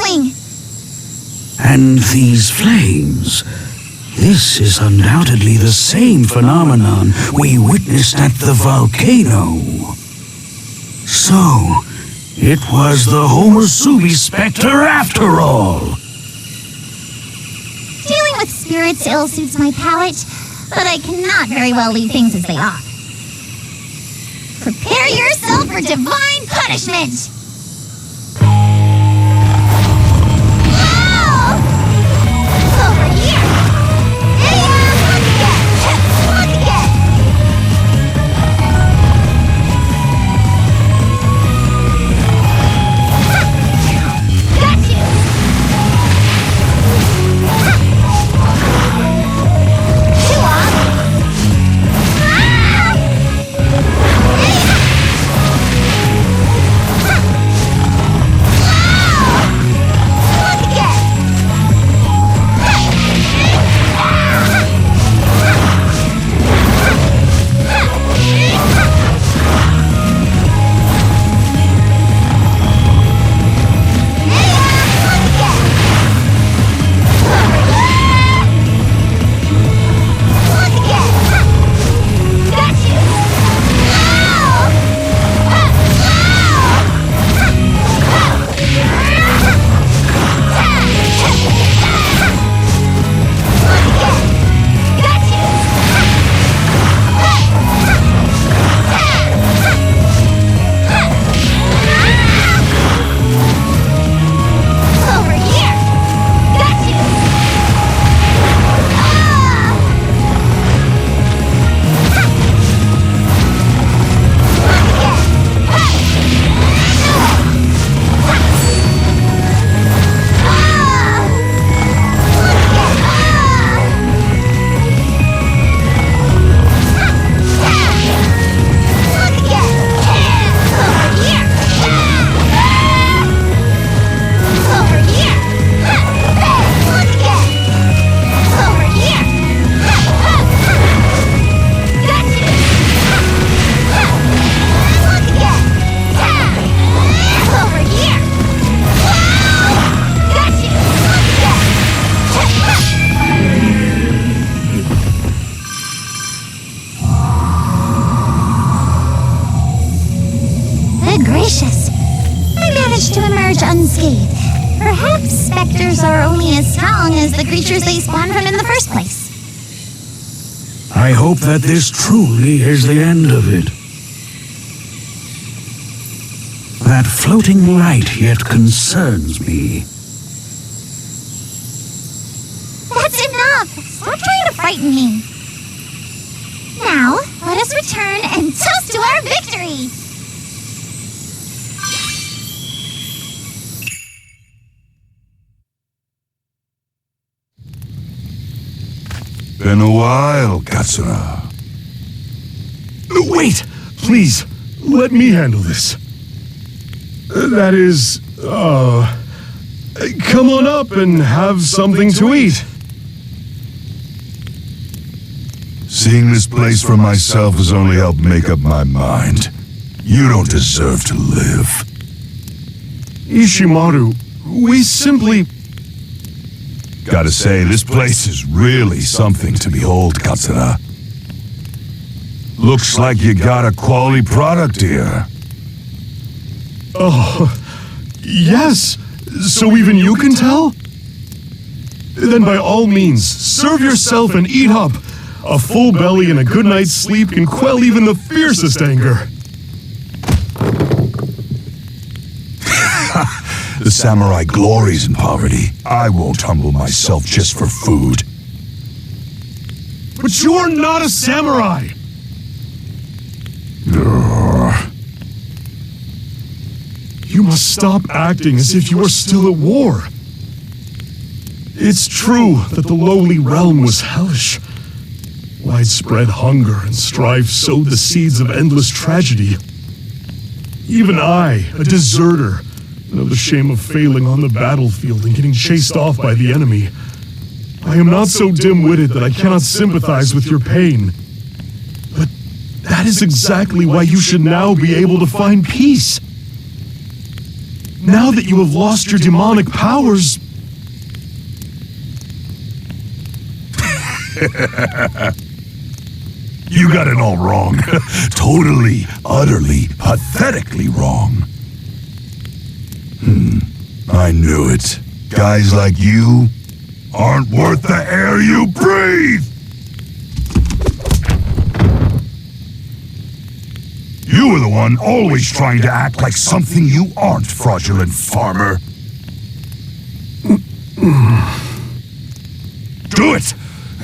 doing? And these flames... This is undoubtedly the same phenomenon we witnessed at the volcano. So, it was the Homosubi Spectre after all. Dealing with spirits ill suits my palate, but I cannot very well leave things as they are. Prepare yourself for divine punishment! Over here! Look again! Got you! Two off! Look again! Gracious! I managed to emerge unscathed. Perhaps specters are only as strong as the creatures they spawn from in the first place. I hope that this truly is the end of it. That floating light yet concerns me. That's enough! Stop trying to frighten me. Now, let us return and toast to our victory! Been a while, Katsura. Wait! Please, let me handle this. That is, come on up and have something to eat. Seeing this place for myself has only helped make up my mind. You don't deserve to live. Ishimaru, we simply... Gotta say, this place is really something to behold, Katsura. Looks like you got a quality product here. Oh, yes. So even you can tell? Then by all means, serve yourself and eat up. A full belly and a good night's sleep can quell even the fiercest anger. The samurai glories in poverty. I won't humble myself just for food. But you're not a samurai! You must stop acting as if you were still at war. It's true that the lowly realm was hellish. Widespread hunger and strife sowed the seeds of endless tragedy. Even I, a deserter, know the shame of failing on the battlefield and getting chased off by the enemy. I am not so dim-witted that I cannot sympathize with your pain. But that is exactly why you should now be able to find peace. Now that you have lost your demonic powers... You got it all wrong. Totally, utterly, pathetically wrong. I knew it. Guys like you aren't worth the air you breathe! You were the one always trying to act like something you aren't, fraudulent farmer. Do it!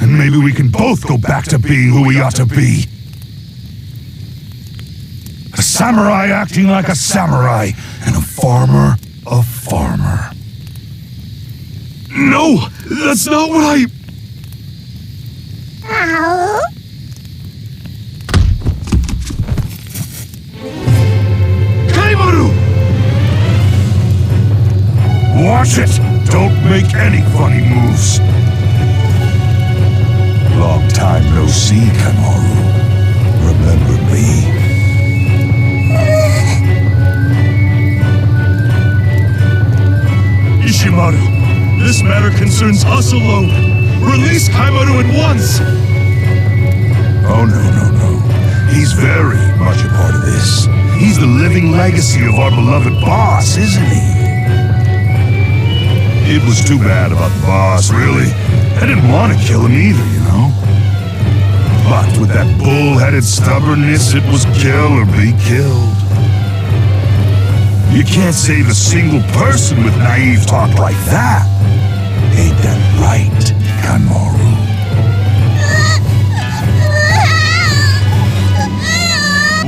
And maybe we can both go back to being who we ought to be. A samurai acting like a samurai, and a farmer a farmer. No! That's not what I... Ow. Kaimaru! Watch it! Don't make any funny moves. Long time no see, Kamaru. Remember me? Ishimaru, this matter concerns us alone. Release Kaimaru at once! Oh, no. He's very much a part of this. He's the living legacy of our beloved boss, isn't he? It was too bad about the boss, really. I didn't want to kill him either, you know? But with that bull-headed stubbornness, it was kill or be killed. You can't save a single person with naive talk like that. Ain't that right, Kamaru?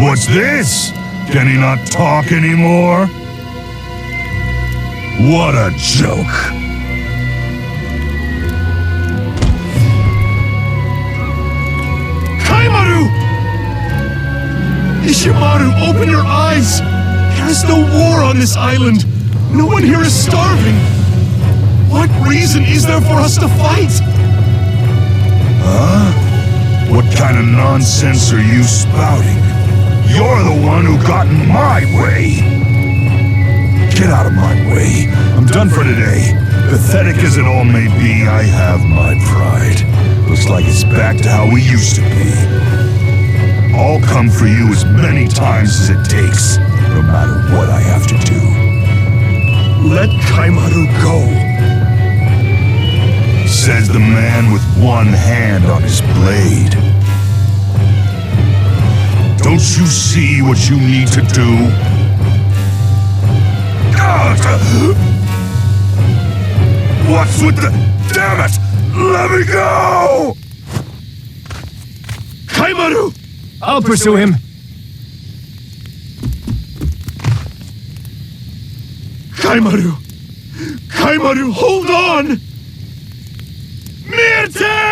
What's this? Can he not talk anymore? What a joke. Kaimaru! Ishimaru, open your eyes! There is no war on this island. No one here is starving. What reason is there for us to fight? Huh? What kind of nonsense are you spouting? You're the one who got in my way. Get out of my way. I'm done for today. Pathetic as it all may be, I have my pride. Looks like it's back to how we used to be. I'll come for you as many times as it takes, no matter what I have to do. Let Kaimaru go. Says the man with one hand on his blade. Don't you see what you need to do? What's with the... Damn it! Let me go! Kaimaru! I'll pursue him. Kaimaru! Kaimaru, hold on! Mirte!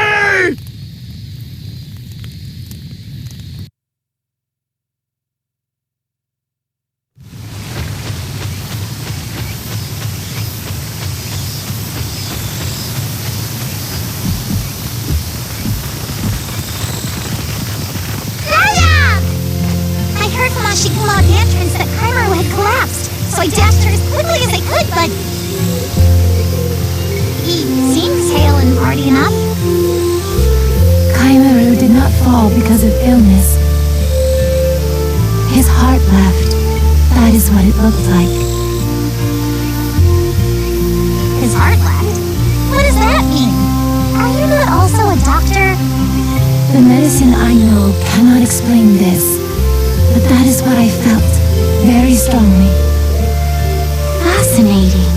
Sakuna at the entrance that Kaimaru had collapsed, so I dashed her as quickly as I could, but... he seems hale and hearty enough. Kaimaru did not fall because of illness. His heart left. That is what it looked like. His heart left? What does that mean? Are you not also a doctor? The medicine I know cannot explain this, but that is what I felt, very strongly. Fascinating.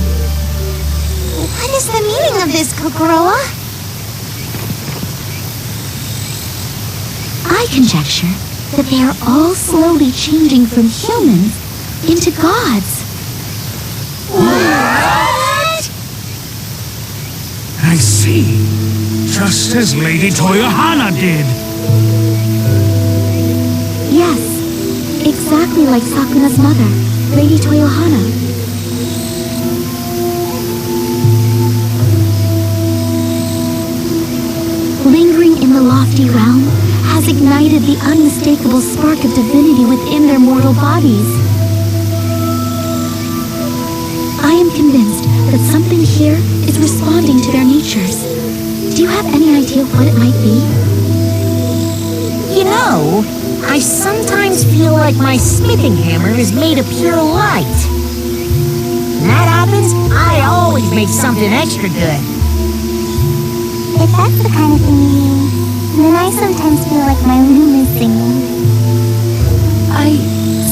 What is the meaning of this, Kokoroa? I conjecture that they are all slowly changing from humans into gods. What? I see. Just as Lady Toyohana did. Yes, exactly like Sakuna's mother, Lady Toyohana. Lingering in the lofty realm has ignited the unmistakable spark of divinity within their mortal bodies. I am convinced that something here is responding to their natures. Do you have any idea what it might be? You know, I sometimes feel like my smithing hammer is made of pure light. When that happens, I always make something extra good. If that's the kind of thing you mean, then I sometimes feel like my room is singing. I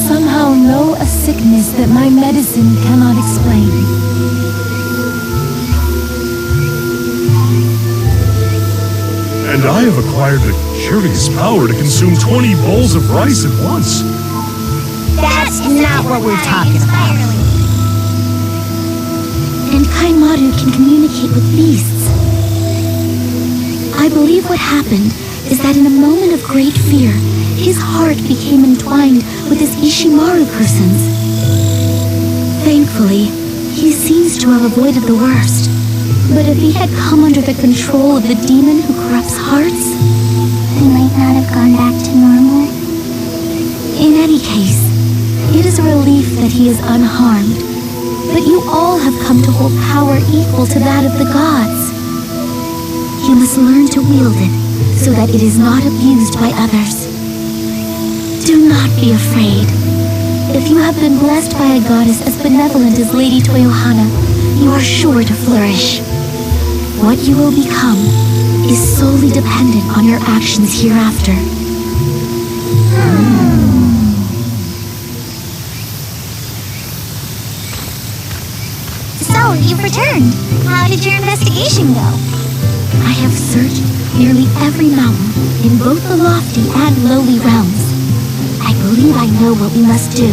somehow know a sickness that my medicine cannot explain. And I have acquired the curious power to consume 20 bowls of rice at once. That's not what we're talking about. And Kaimaru can communicate with beasts. I believe what happened is that in a moment of great fear, his heart became entwined with this Ishimaru person's. Thankfully, he seems to have avoided the worst. But if he had come under the control of the demon who corrupts hearts, He might not have gone back to normal. in any case, it is a relief that he is unharmed. But you all have come to hold power equal to that of the gods. You must learn to wield it so that it is not abused by others. Do not be afraid. If you have been blessed by a goddess as benevolent as Lady Toyohana, you are sure to flourish. What you will become is solely dependent on your actions hereafter. So, you've returned. How did your investigation go? I have searched nearly every mountain in both the lofty and lowly realms. I believe I know what we must do.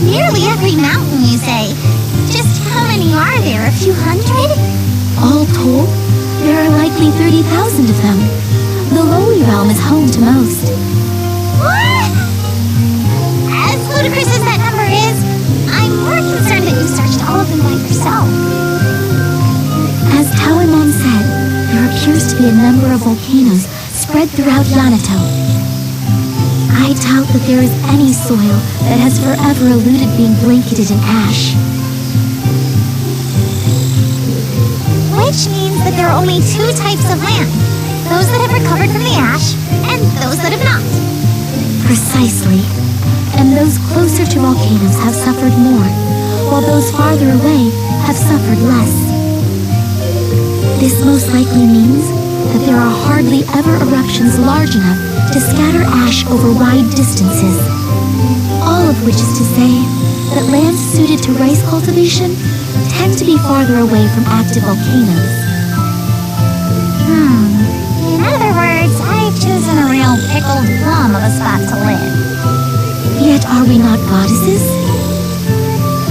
Nearly every mountain, you say. Just how many are there? A few hundred? All told, there are likely 30,000 of them. The lowly realm is home to most. What? As ludicrous as that number is, I'm more concerned that you searched all of them by yourself. As Tawamon said, there appears to be a number of volcanoes spread throughout Yamato. I doubt that there is any soil that has forever eluded being blanketed in ash. Which means that there are only two types of land. Those that have recovered from the ash, and those that have not. Precisely. And those closer to volcanoes have suffered more, while those farther away have suffered less. This most likely means that there are hardly ever eruptions large enough to scatter ash over wide distances. All of which is to say that lands suited to rice cultivation tend to be farther away from active volcanoes. In other words, I've chosen a real pickled plum of a spot to live. Yet are we not goddesses?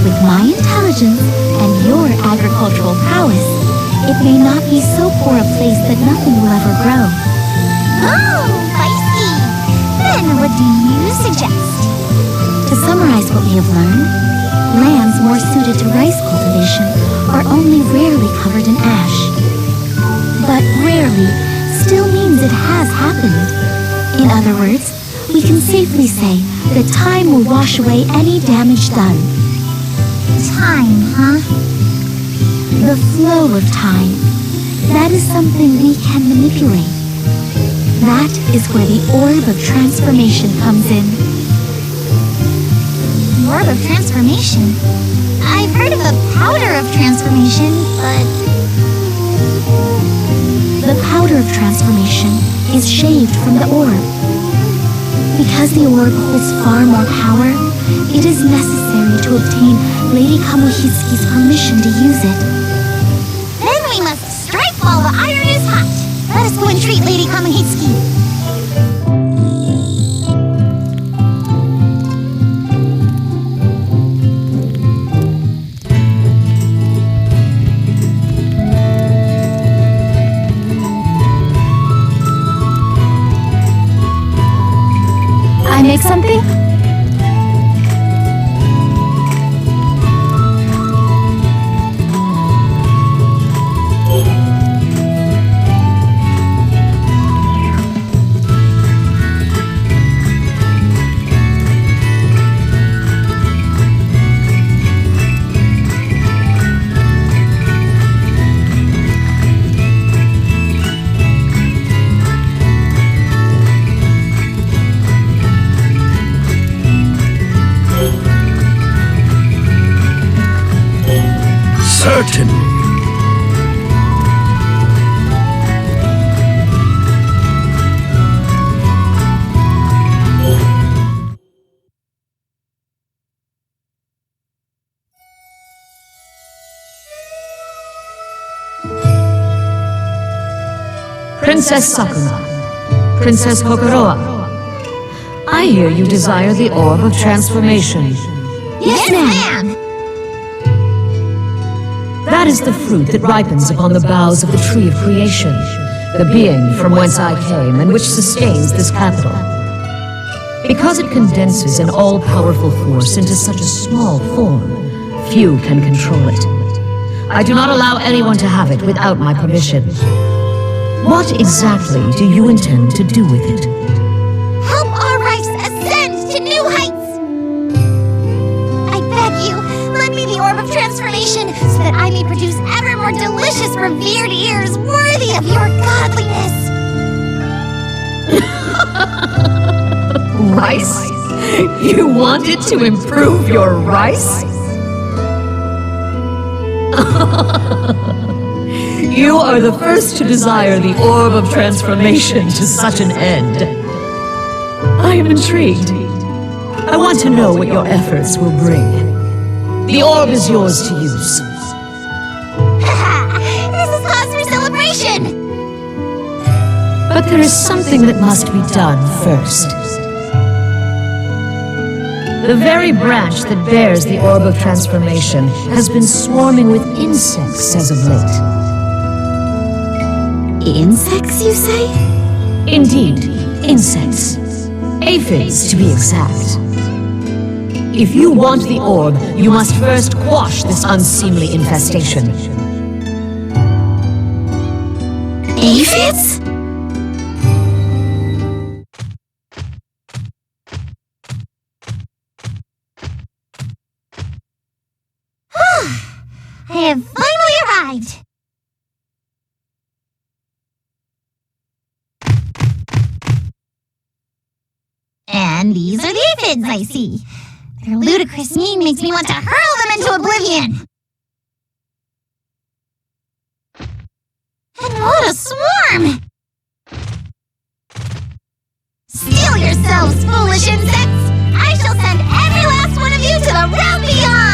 With my intelligence and your agricultural prowess, it may not be so poor a place that nothing will ever grow. Oh, feisty. Then what do you suggest? To summarize what we have learned, lands more suited to rice cultivation are only rarely covered in ash. But rarely still means it has happened. In other words, we can safely say that time will wash away any damage done. Time, huh? The flow of time. That is something we can manipulate. That is where the orb of transformation comes in. Orb of transformation? I've heard of the powder of transformation, but... The powder of transformation is shaved from the orb. Because the orb holds far more power, it is necessary to obtain Lady Kamohitsuki's permission to use it. Then we must strike while the iron is hot. Let us go and treat Lady Kamohitsuki. I make something? certain. Princess Sakuna, Princess Kokoroa, I hear you desire the Orb of Transformation. Yes, ma'am! That is the fruit that ripens upon the boughs of the Tree of Creation, the being from whence I came and which sustains this capital. Because it condenses an all-powerful force into such a small form, few can control it. I do not allow anyone to have it without my permission. What exactly do you intend to do with it? Help our race ascend to new heights! I beg you, lend me the Orb of Transformation so that I may produce ever more delicious, revered ears worthy of your godliness! Rice? You wanted to improve your rice? You are the first to desire the Orb of Transformation to such an end. I am intrigued. I want to know what your efforts will bring. The orb is yours to use. This is cause for celebration! But there is something that must be done first. The very branch that bears the Orb of Transformation has been swarming with insects as of late. Insects, you say? Indeed, insects. Aphids, to be exact. If you want the orb, you must first quash this unseemly infestation. Aphids? I have finally arrived! And these are the aphids I see. Their ludicrous mien makes me want to hurl them into oblivion! And what a swarm! Steel yourselves, foolish insects! I shall send every last one of you to the realm beyond!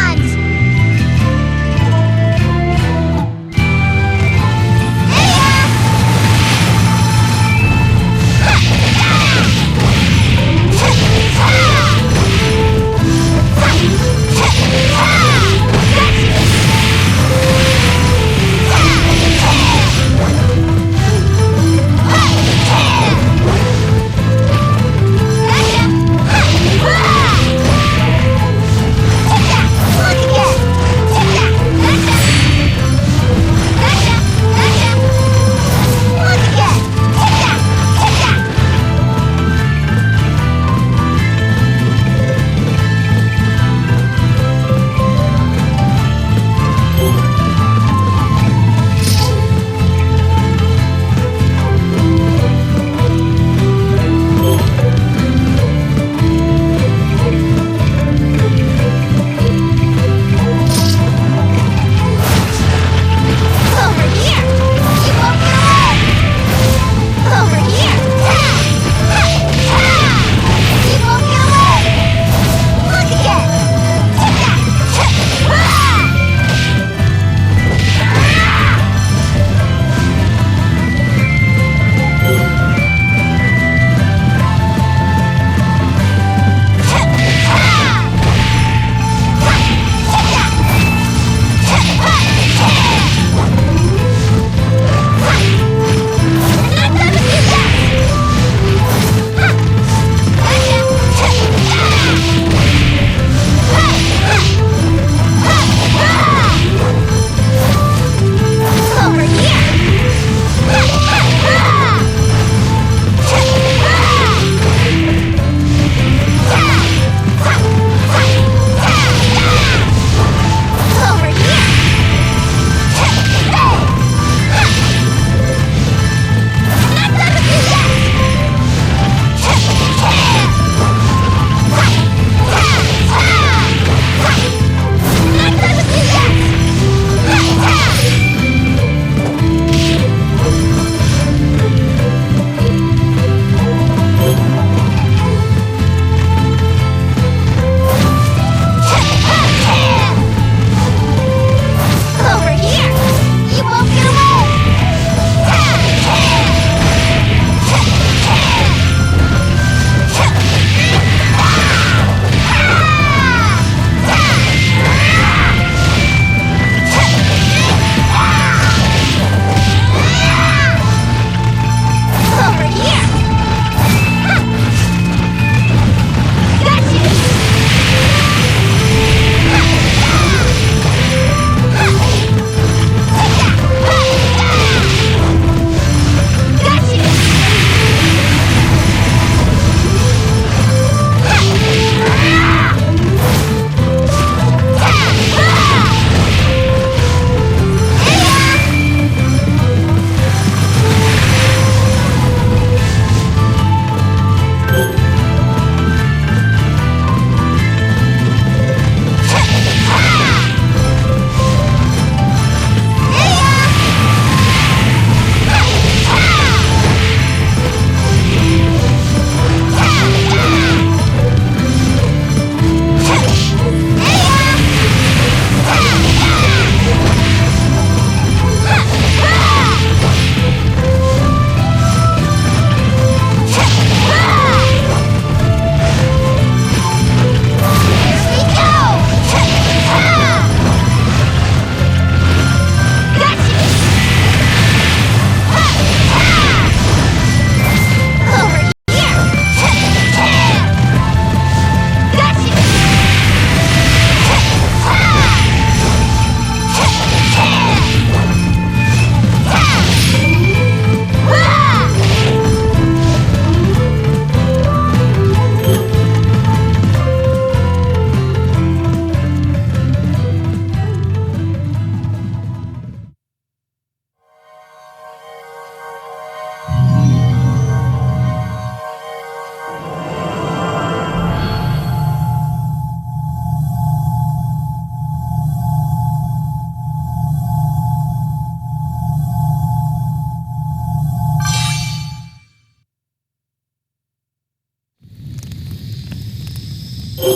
Time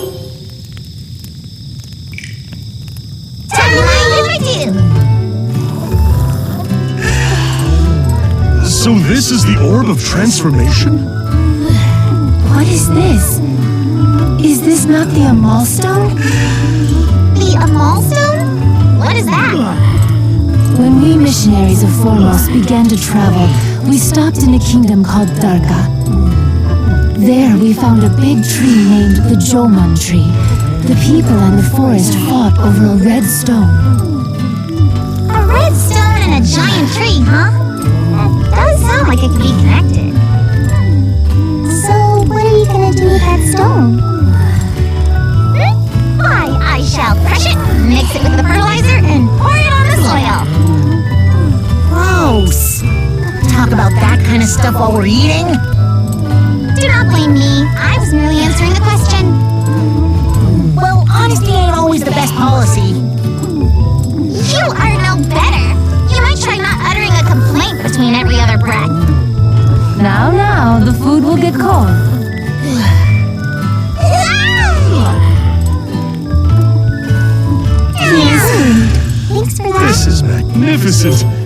to mind if I do. So this is the Orb of Transformation? What is this? Is this not the Amal Stone? The Amal Stone? What is that? When we missionaries of Foremost began to travel, we stopped in a kingdom called Darka. There we found a big tree named the Joman tree. The people and the forest fought over a red stone. A red stone and a giant tree, huh? That does sound like it could be connected. So, what are you gonna do with that stone? Why, I shall crush it, mix it with the fertilizer, and pour it on the soil. Gross! Talk about that kind of stuff while we're eating? Do not blame me. I was merely answering the question. Well, honesty ain't always the best policy. You are no better. You might try not uttering a complaint between every other breath. Now, the food will get cold. Thanks for that. This is magnificent.